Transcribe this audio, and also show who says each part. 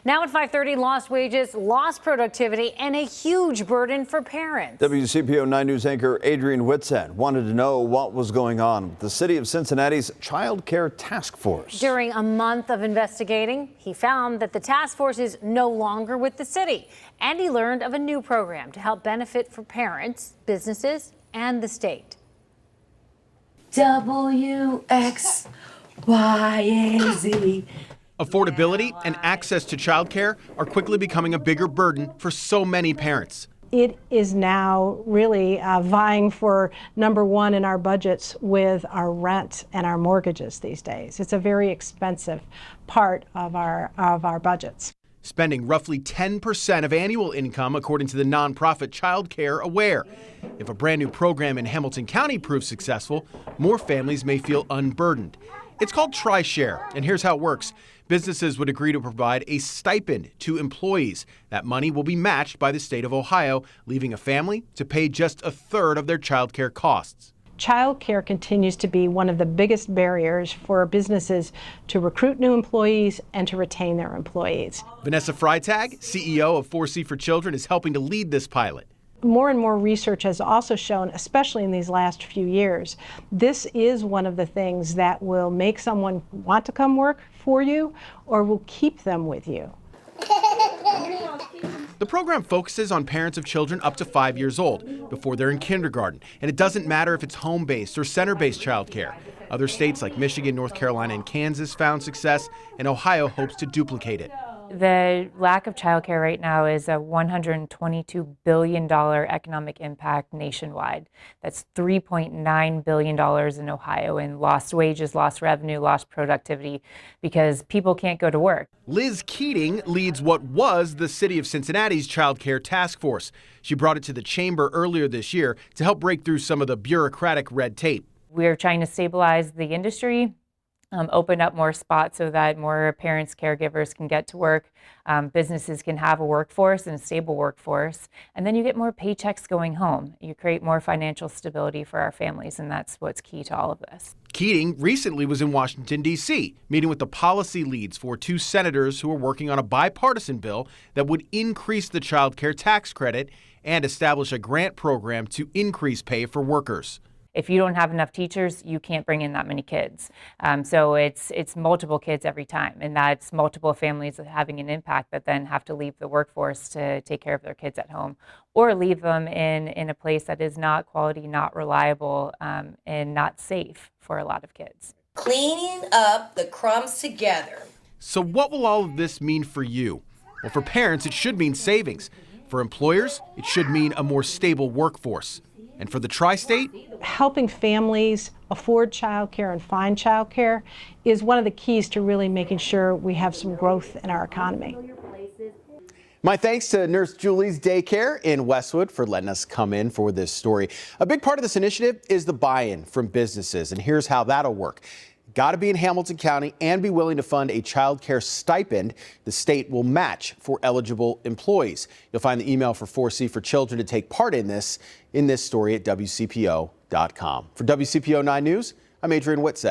Speaker 1: Now at 5:30, lost wages, lost productivity, and a huge burden for parents.
Speaker 2: WCPO 9 News anchor Adrian Whitsett wanted to know what was going on with the city of Cincinnati's child care task force.
Speaker 1: During a month of investigating, he found that the task force is no longer with the city, and he learned of a new program to help benefit for parents, businesses, and the state.
Speaker 3: WXYZ.
Speaker 4: Affordability and access to childcare are quickly becoming a bigger burden for so many parents.
Speaker 5: It is now really vying for number one in our budgets with our rent and our mortgages these days. It's a very expensive part of our budgets.
Speaker 4: Spending roughly 10% of annual income, according to the nonprofit Child Care Aware. If a brand new program in Hamilton County proves successful, more families may feel unburdened. It's called TriShare, and here's how it works. Businesses would agree to provide a stipend to employees. That money will be matched by the state of Ohio, leaving a family to pay just a third of their child care costs.
Speaker 5: Child care continues to be one of the biggest barriers for businesses to recruit new employees and to retain their employees.
Speaker 4: Vanessa Freitag, CEO of 4C for Children, is helping to lead this pilot.
Speaker 5: More and more research has also shown, especially in these last few years, this is one of the things that will make someone want to come work for you or will keep them with you.
Speaker 4: The program focuses on parents of children up to 5 years old before they're in kindergarten, and it doesn't matter if it's home-based or center-based childcare. Other states like Michigan, North Carolina, and Kansas found success, and Ohio hopes to duplicate it.
Speaker 6: The lack of childcare right now is a $122 billion economic impact nationwide. That's $3.9 billion in Ohio in lost wages, lost revenue, lost productivity because people can't go to work.
Speaker 4: Liz Keating leads what was the city of Cincinnati's child care task force. She brought it to the chamber earlier this year to help break through some of the bureaucratic red tape.
Speaker 6: We're trying to stabilize the industry. Open up more spots so that more parents, caregivers can get to work, businesses can have a workforce and a stable workforce, and then you get more paychecks going home. You create more financial stability for our families, and that's what's key to all of this.
Speaker 4: Keating recently was in Washington, D.C., meeting with the policy leads for two senators who are working on a bipartisan bill that would increase the child care tax credit and establish a grant program to increase pay for workers.
Speaker 6: If you don't have enough teachers, you can't bring in that many kids. So it's multiple kids every time, and that's multiple families having an impact that then have to leave the workforce to take care of their kids at home or leave them in a place that is not quality, not reliable, and not safe for a lot of kids.
Speaker 3: Cleaning up the crumbs together.
Speaker 4: So what will all of this mean for you? Well, for parents, it should mean savings. For employers, it should mean a more stable workforce. And for the tri-state,
Speaker 5: helping families afford childcare and find childcare is one of the keys to really making sure we have some growth in our economy.
Speaker 7: My thanks to Nurse Julie's Daycare in Westwood for letting us come in for this story. A big part of this initiative is the buy-in from businesses, and here's how that'll work. Got to be in Hamilton County and be willing to fund a child care stipend the state will match for eligible employees. You'll find the email for 4C for Children to take part in this story at WCPO.com. For WCPO 9 News, I'm Adrian Whitsett.